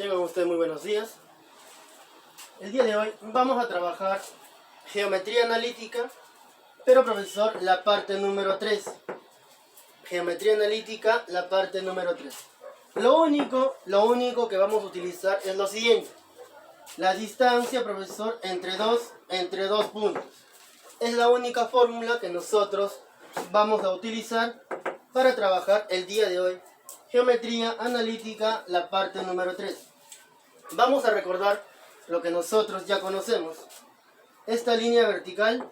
Tengan ustedes muy buenos días. El día de hoy vamos a trabajar geometría analítica, pero profesor, la parte número 3. Geometría analítica, la parte número 3. Lo único que vamos a utilizar es lo siguiente. La distancia, profesor, entre dos puntos. Es la única fórmula que nosotros vamos a utilizar para trabajar el día de hoy. Geometría analítica, la parte número 3. Vamos a recordar lo que nosotros ya conocemos. Esta línea vertical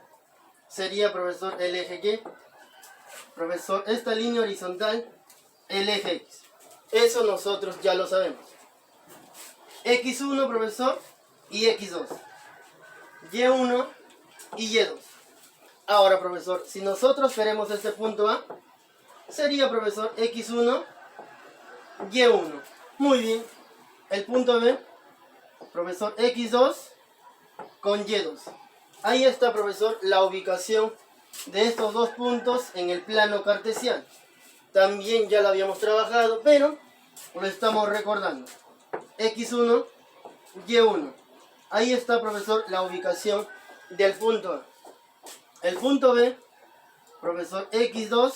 sería, profesor, el eje Y. Profesor, esta línea horizontal, el eje X. Eso nosotros ya lo sabemos. X1, profesor, y X2. Y1 y Y2. Ahora, profesor, si nosotros queremos este punto A, sería, profesor, X1, Y1. Muy bien. El punto B, profesor, X2 con Y2. Ahí está, profesor, la ubicación de estos dos puntos en el plano cartesiano. También ya lo habíamos trabajado, pero lo estamos recordando. X1, Y1. Ahí está, profesor, la ubicación del punto A. El punto B, profesor, X2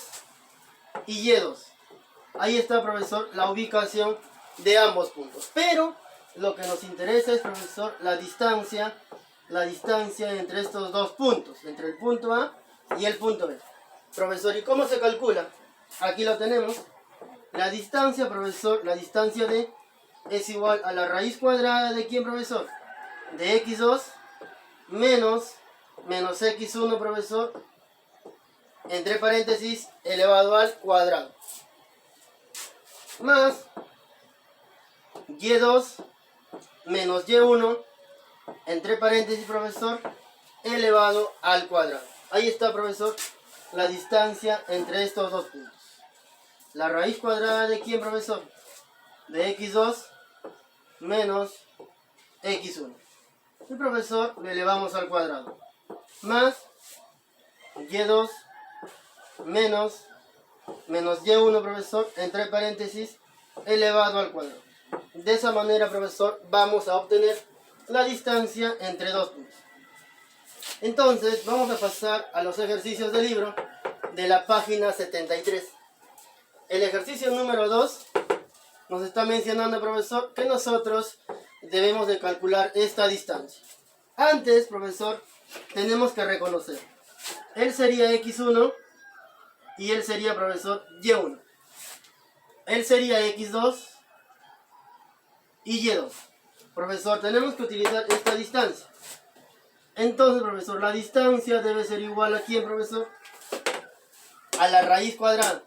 y Y2. Ahí está, profesor, la ubicación de ambos puntos. Pero lo que nos interesa es, profesor, la distancia entre estos dos puntos, entre el punto A y el punto B. Profesor, ¿y cómo se calcula? Aquí lo tenemos. La distancia, profesor, la distancia D es igual a la raíz cuadrada de ¿quién, profesor? De X2 menos X1, profesor, entre paréntesis, elevado al cuadrado. Más Y2 menos Y1, entre paréntesis, profesor, elevado al cuadrado. Ahí está, profesor, la distancia entre estos dos puntos. La raíz cuadrada de ¿quién, profesor? De X2 menos X1. Y, profesor, lo elevamos al cuadrado. Más Y2 menos Y1, profesor, entre paréntesis, elevado al cuadrado. De esa manera, profesor, vamos a obtener la distancia entre dos puntos. Entonces, vamos a pasar a los ejercicios del libro de la página 73. El ejercicio número 2 nos está mencionando, profesor, que nosotros debemos de calcular esta distancia. Antes, profesor, tenemos que reconocer. Él sería X1 y él sería, profesor, Y1. Él sería X2 y Y2. Profesor, tenemos que utilizar esta distancia. Entonces, profesor, la distancia debe ser igual a ¿quién, profesor? A la raíz cuadrada.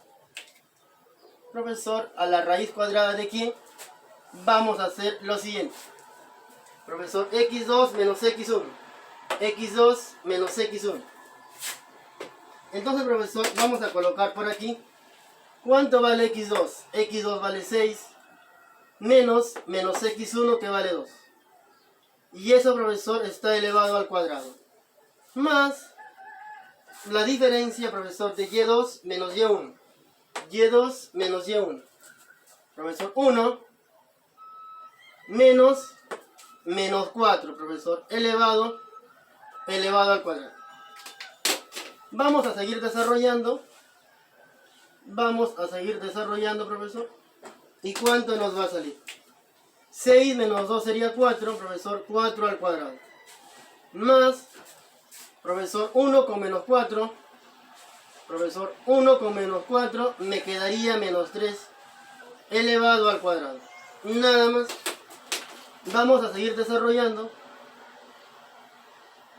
Profesor, a la raíz cuadrada de ¿quién? Vamos a hacer lo siguiente. Profesor, X2 menos X1. X2 menos X1. Entonces, profesor, vamos a colocar por aquí. ¿Cuánto vale X2? X2 vale 6. Menos X1 que vale 2. Y eso, profesor, está elevado al cuadrado. Más la diferencia, profesor, de Y2 menos Y1. Y2 menos Y1. Profesor, 1 menos 4, profesor, elevado al cuadrado. Vamos a seguir desarrollando. Profesor. ¿Y cuánto nos va a salir? 6 menos 2 sería 4, profesor, 4 al cuadrado. Más, profesor, 1 con menos 4. Profesor, 1 con menos 4 me quedaría menos 3 elevado al cuadrado. Nada más. Vamos a seguir desarrollando.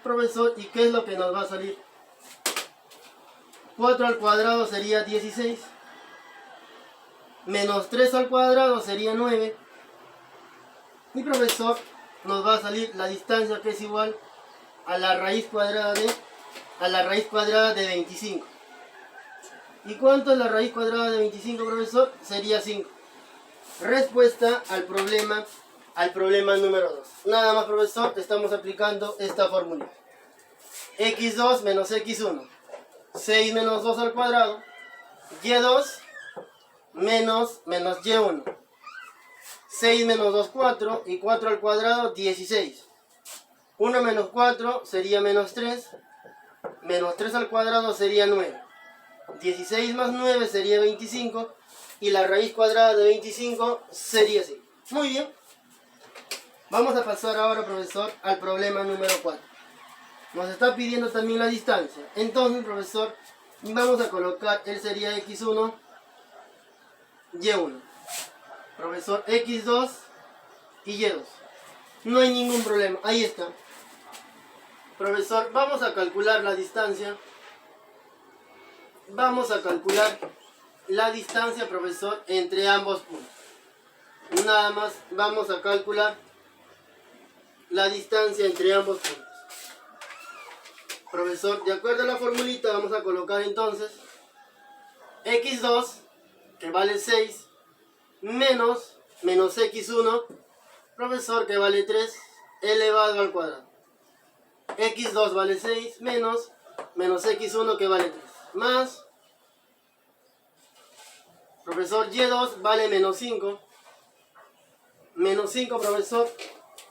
Profesor, ¿y qué es lo que nos va a salir? 4 al cuadrado sería 16. Menos 3 al cuadrado sería 9. Y, profesor, nos va a salir la distancia que es igual a la raíz cuadrada de 25. ¿Y cuánto es la raíz cuadrada de 25, profesor? Sería 5. Respuesta al problema número 2. Nada más, profesor, estamos aplicando esta fórmula. X2 menos X1. 6 menos 2 al cuadrado. Y2 menos Y1. 6 menos 2, 4. Y 4 al cuadrado, 16. 1 menos 4 sería menos 3. Menos 3 al cuadrado sería 9. 16 más 9 sería 25. Y la raíz cuadrada de 25 sería 5. Muy bien. Vamos a pasar ahora, profesor, al problema número 4. Nos está pidiendo también la distancia. Entonces, profesor, vamos a colocar, él sería x1, y1. Profesor, x2 y y2. No hay ningún problema. Ahí está. Profesor, vamos a calcular la distancia. Vamos a calcular la distancia, profesor, entre ambos puntos. Nada más vamos a calcular la distancia entre ambos puntos. Profesor, de acuerdo a la formulita vamos a colocar entonces x2, que vale 6, menos x1, profesor, que vale 3, elevado al cuadrado. x2 vale 6, menos x1, que vale 3, más, profesor, y2 vale menos 5, profesor,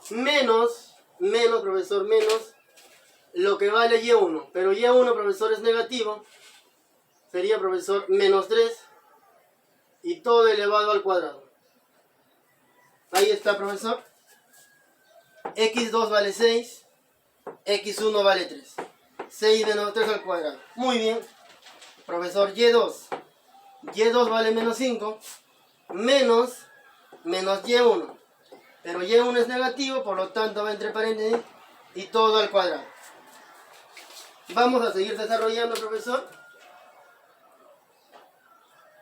menos, profesor, menos lo que vale y1, pero y1, profesor, es negativo, sería, profesor, menos 3, y todo elevado al cuadrado. Ahí está, profesor. x2 vale 6, x1 vale 3. 6 menos 3 al cuadrado. Muy bien. Profesor, y2. y2 vale menos 5, menos y1. Pero y1 es negativo, por lo tanto va entre paréntesis y todo al cuadrado. Vamos a seguir desarrollando, profesor.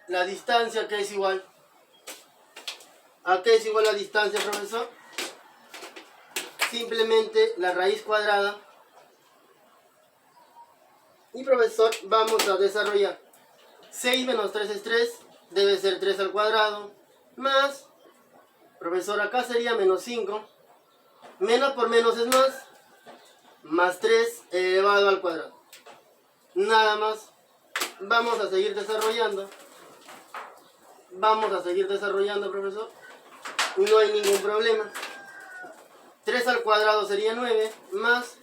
La distancia, que es igual. ¿A qué es igual la distancia, profesor? Simplemente la raíz cuadrada. Y, profesor, vamos a desarrollar. 6 menos 3 es 3. Debe ser 3 al cuadrado. Más, profesor, acá sería menos 5. Menos por menos es más. Más 3 elevado al cuadrado. Nada más. Vamos a seguir desarrollando. Vamos a seguir desarrollando, profesor. No hay ningún problema. 3 al cuadrado sería 9, más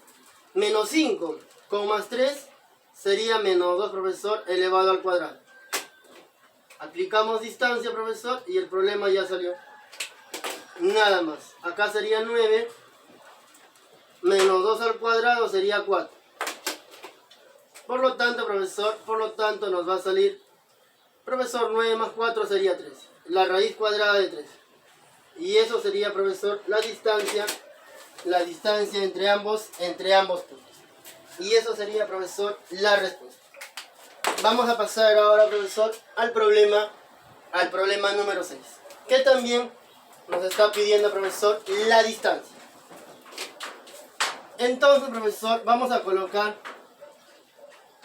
menos 5 con más 3 sería menos 2, profesor, elevado al cuadrado. Aplicamos distancia, profesor, y el problema ya salió. Nada más. Acá sería 9, menos 2 al cuadrado sería 4. Por lo tanto, profesor, nos va a salir, profesor, 9 más 4 sería 3. La raíz cuadrada de 3. Y eso sería, profesor, la distancia entre ambos puntos. Y eso sería, profesor, la respuesta. Vamos a pasar ahora, profesor, al problema número 6, que también nos está pidiendo, profesor, la distancia. Entonces, profesor, vamos a colocar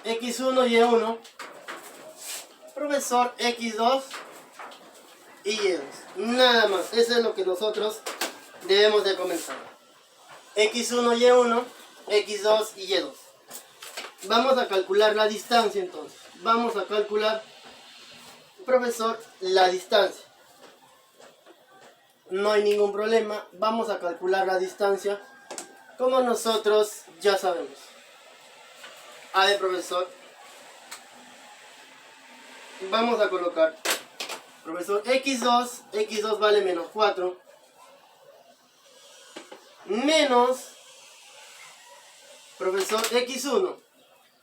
x1 y y1, profesor, x2 y y2. Nada más. Eso es lo que nosotros debemos de comenzar. x1 y y1, x2 y y2. Vamos a calcular la distancia entonces. Vamos a calcular, profesor, la distancia. No hay ningún problema. Vamos a calcular la distancia como nosotros ya sabemos. A ver, profesor. Vamos a colocar, profesor, x2 vale menos 4. Menos, profesor, x1.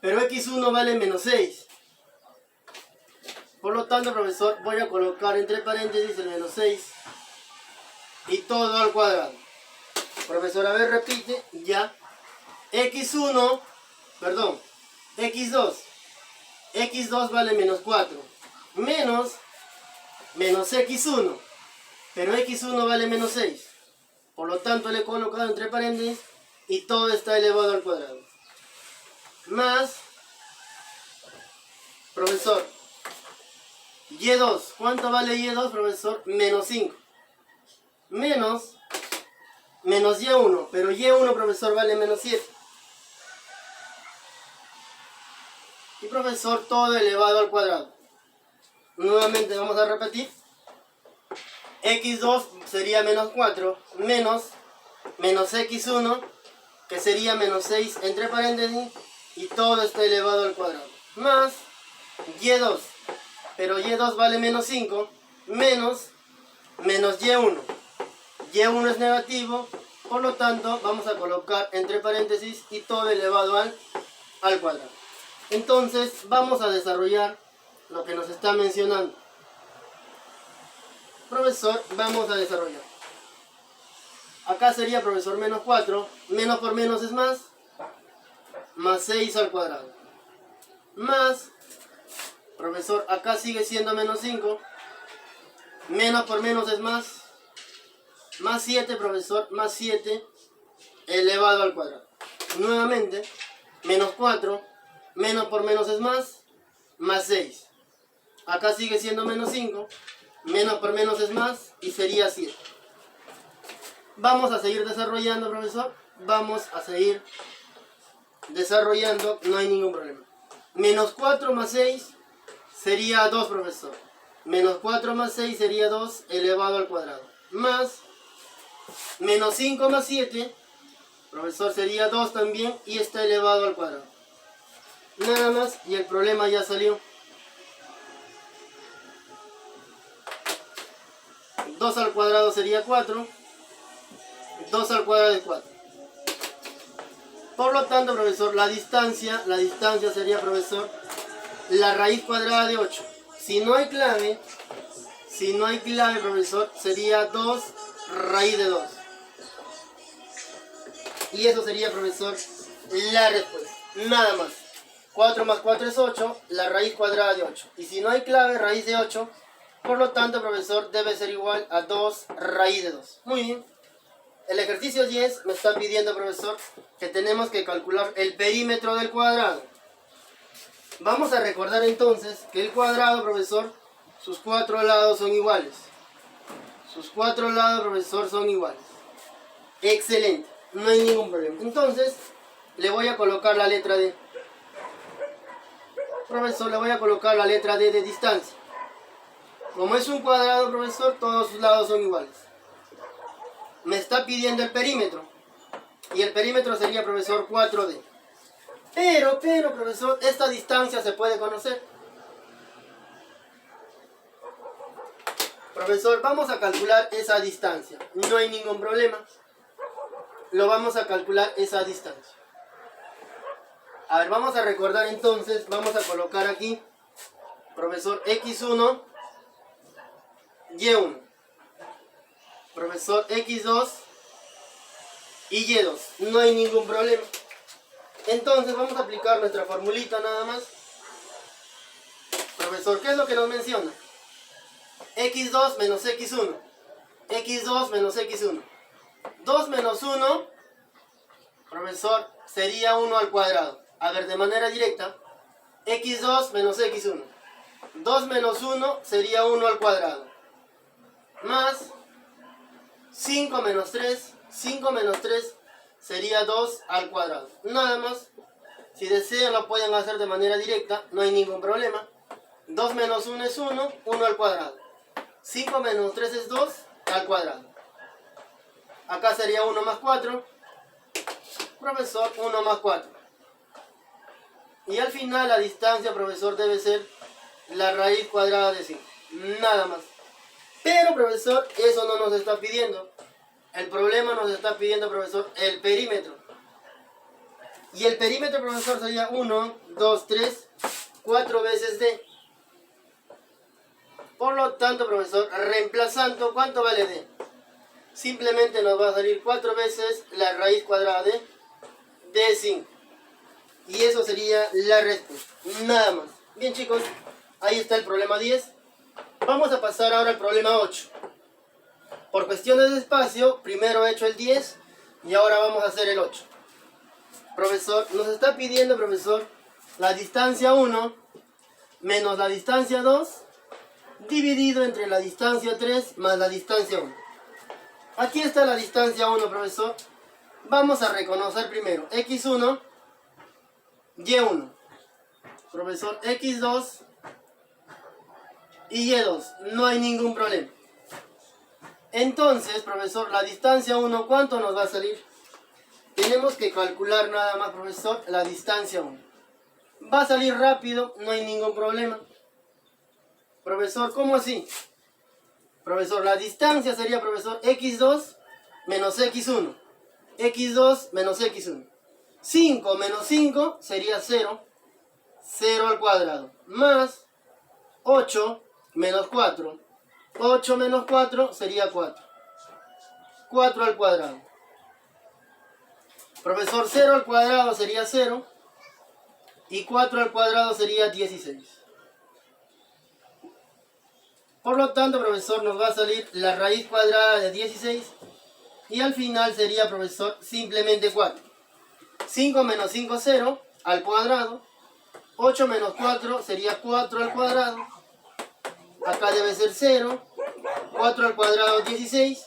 Pero x1 vale menos 6. Por lo tanto, profesor, voy a colocar entre paréntesis el menos 6. Y todo al cuadrado. Profesor, a ver, repite. Ya. x2 vale menos 4. Menos x1. Pero x1 vale menos 6. Por lo tanto, le he colocado entre paréntesis y todo está elevado al cuadrado. Más, profesor, y2. ¿Cuánto vale y2, profesor? Menos 5. Menos y1. Pero y1, profesor, vale menos 7. Y, profesor, todo elevado al cuadrado. Nuevamente vamos a repetir. x2 sería menos 4, menos x1, que sería menos 6 entre paréntesis, y todo está elevado al cuadrado, más y2, pero y2 vale menos 5, menos y1. y1 es negativo, por lo tanto vamos a colocar entre paréntesis y todo elevado al cuadrado. Entonces vamos a desarrollar lo que nos está mencionando. Profesor, vamos a desarrollar. Acá sería, profesor, menos 4, menos por menos es más 6 al cuadrado, más, profesor, acá sigue siendo menos 5, menos por menos es más 7, profesor, más 7 elevado al cuadrado. Nuevamente, menos 4, menos por menos es más 6. Acá sigue siendo menos 5, menos por menos es más, y sería 7. Vamos a seguir desarrollando, profesor. Vamos a seguir desarrollando, no hay ningún problema. Menos 4 más 6 sería 2, profesor. Menos 4 más 6 sería 2 elevado al cuadrado. Más menos 5 más 7, profesor, sería 2 también, y está elevado al cuadrado. Nada más, y el problema ya salió. 2 al cuadrado sería 4. 2 al cuadrado es 4. Por lo tanto, profesor, la distancia sería, profesor, la raíz cuadrada de 8. Si no hay clave, profesor, sería 2 raíz de 2. Y eso sería, profesor, la respuesta. Nada más. 4 más 4 es 8, la raíz cuadrada de 8. Y si no hay clave, raíz de 8, por lo tanto, profesor, debe ser igual a 2 raíz de 2. Muy bien. El ejercicio 10 me está pidiendo, profesor, que tenemos que calcular el perímetro del cuadrado. Vamos a recordar entonces que el cuadrado, profesor, sus 4 lados son iguales. Sus 4 lados, profesor, son iguales. Excelente, no hay ningún problema. Entonces, le voy a colocar la letra D. Profesor, le voy a colocar la letra D de distancia. Como es un cuadrado, profesor, todos sus lados son iguales. Me está pidiendo el perímetro. Y el perímetro sería, profesor, 4D. Pero, profesor, esta distancia se puede conocer. Profesor, vamos a calcular esa distancia. No hay ningún problema. Lo vamos a calcular esa distancia. A ver, vamos a recordar entonces. Vamos a colocar aquí, profesor, x1, y1. Profesor, x2 y y2. No hay ningún problema. Entonces vamos a aplicar nuestra formulita nada más. Profesor, ¿qué es lo que nos menciona? x2 menos x1. x2 menos x1. 2 menos 1, profesor, sería 1 al cuadrado. A ver, de manera directa, x2 menos x1. 2 menos 1 sería 1 al cuadrado. Más 5 menos 3. 5 menos 3 sería 2 al cuadrado. Nada más. Si desean lo pueden hacer de manera directa, no hay ningún problema. 2 menos 1 es 1, 1 al cuadrado. 5 menos 3 es 2 al cuadrado. Acá sería 1 más 4. Profesor, 1 más 4. Y al final la distancia, profesor, debe ser la raíz cuadrada de 5. Nada más. Pero, profesor, eso no nos está pidiendo. El problema nos está pidiendo, profesor, el perímetro. Y el perímetro, profesor, sería 1, 2, 3, 4 veces D. Por lo tanto, profesor, reemplazando, ¿cuánto vale D? Simplemente nos va a salir 4 veces la raíz cuadrada de 5. Y eso sería la respuesta. Nada más. Bien, chicos, ahí está el problema 10. Vamos a pasar ahora al problema 8. Por cuestiones de espacio, primero he hecho el 10 y ahora vamos a hacer el 8. Profesor, nos está pidiendo, profesor, la distancia 1 menos la distancia 2 dividido entre la distancia 3 más la distancia 1. Aquí está la distancia 1, profesor. Vamos a reconocer primero x1, y1. Profesor, x2 y y2. No hay ningún problema. Entonces, profesor, la distancia 1, ¿cuánto nos va a salir? Tenemos que calcular nada más, profesor, la distancia 1. Va a salir rápido, no hay ningún problema. Profesor, ¿cómo así? Profesor, la distancia sería, profesor, x2 menos x1. x2 menos x1. 5 menos 5 sería 0. 0 al cuadrado. Más 8 menos 4. 8 menos 4 sería 4. 4 al cuadrado. Profesor, 0 al cuadrado sería 0. Y 4 al cuadrado sería 16. Por lo tanto, profesor, nos va a salir la raíz cuadrada de 16. Y al final sería, profesor, simplemente 4. 5 menos 5, 0 al cuadrado. 8 menos 4 sería 4 al cuadrado. Acá debe ser 0. 4 al cuadrado, 16.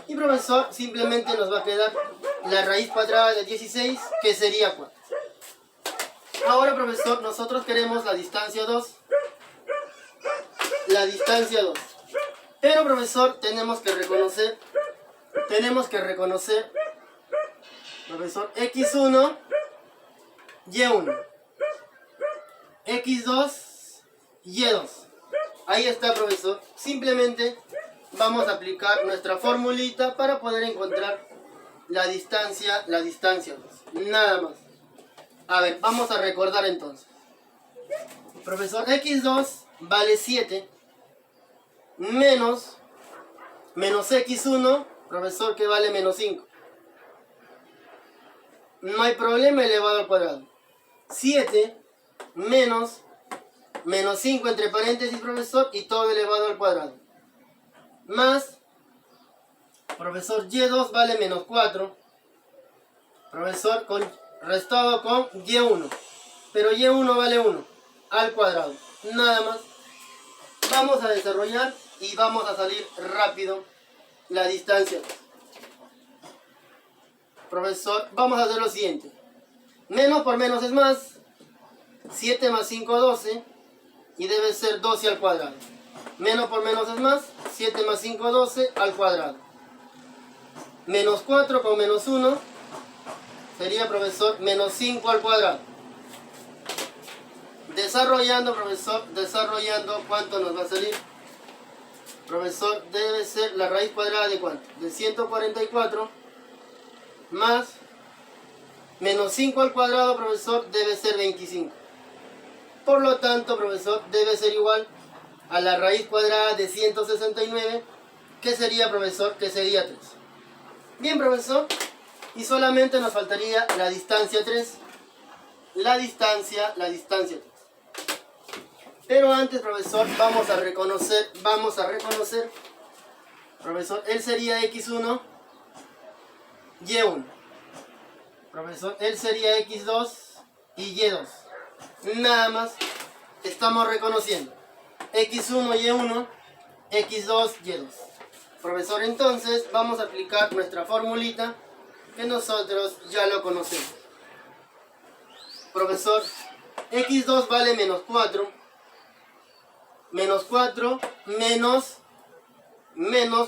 Y, profesor, simplemente nos va a quedar la raíz cuadrada de 16, que sería 4. Ahora, profesor, nosotros queremos la distancia 2. La distancia 2. Pero, profesor, tenemos que reconocer, profesor, x1, y1, x2, y2. Ahí está, profesor. Simplemente vamos a aplicar nuestra formulita para poder encontrar la distancia 2. Nada más. A ver, vamos a recordar entonces. Profesor, x2 vale 7 menos x1, profesor, que vale menos 5. No hay problema, elevado al cuadrado. 7 menos 5 entre paréntesis, profesor, y todo elevado al cuadrado. Más, profesor, y2 vale menos 4. Profesor, restado con y1. Pero y1 vale 1 al cuadrado. Nada más. Vamos a desarrollar y vamos a salir rápido la distancia. Profesor, vamos a hacer lo siguiente. Menos por menos es más. 7 más 5, 12. Y debe ser 12 al cuadrado. Menos por menos es más. 7 más 5, 12 al cuadrado. Menos 4 con menos 1 sería, profesor, menos 5 al cuadrado. Desarrollando, profesor, desarrollando, ¿cuánto nos va a salir? Profesor, debe ser la raíz cuadrada de ¿cuánto? De 144 más menos 5 al cuadrado, profesor, debe ser 25. Por lo tanto, profesor, debe ser igual a la raíz cuadrada de 169, que sería, profesor, que sería 3. Bien, profesor, y solamente nos faltaría la distancia 3. La distancia 3. Pero antes, profesor, vamos a reconocer, profesor, él sería x1, y1. Profesor, él sería x2 y y2. Nada más estamos reconociendo x1, y1, x2, y2. Profesor, entonces vamos a aplicar nuestra formulita que nosotros ya lo conocemos. Profesor, x2 vale menos 4. Menos 4 menos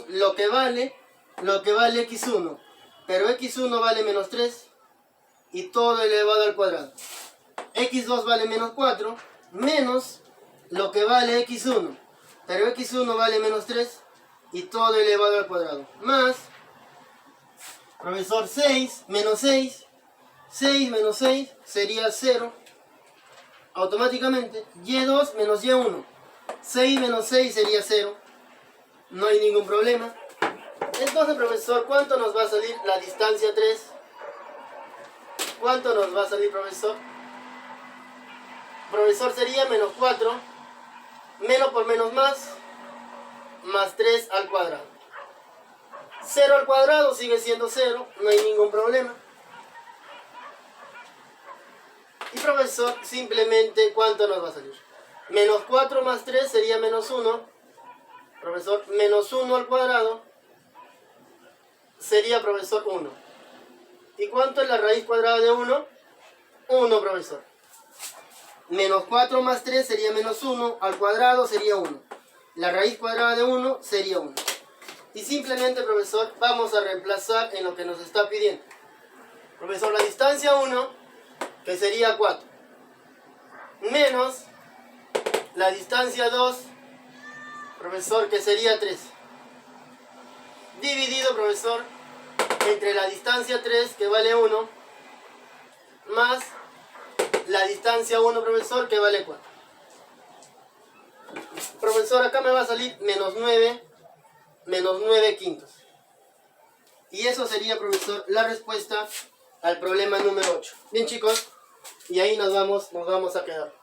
lo que vale x1. Pero x1 vale menos 3 y todo elevado al cuadrado. x2 vale menos 4 menos lo que vale x1. Pero x1 vale menos 3 y todo elevado al cuadrado. Más, profesor, 6 menos 6. 6 menos 6 sería 0. Automáticamente, y2 menos y1. 6 menos 6 sería 0. No hay ningún problema. Entonces, profesor, ¿cuánto nos va a salir la distancia 3? ¿Cuánto nos va a salir, profesor? Profesor, sería menos 4. Menos por menos más 3 al cuadrado. 0 al cuadrado sigue siendo 0. No hay ningún problema. Y, profesor, simplemente, ¿cuánto nos va a salir? Menos 4 más 3 sería menos 1. Profesor, menos 1 al cuadrado sería, profesor, 1. ¿Y cuánto es la raíz cuadrada de 1? 1, profesor. Menos 4 más 3 sería menos 1. Al cuadrado sería 1. La raíz cuadrada de 1 sería 1. Y simplemente, profesor, vamos a reemplazar en lo que nos está pidiendo. Profesor, la distancia 1, que sería 4, menos la distancia 2, profesor, que sería 3. Dividido, profesor, entre la distancia 3, que vale 1, más la distancia 1, profesor, que vale 4. Profesor, acá me va a salir menos 9 quintos. Y eso sería, profesor, la respuesta al problema número 8. Bien, chicos, y ahí nos vamos a quedar.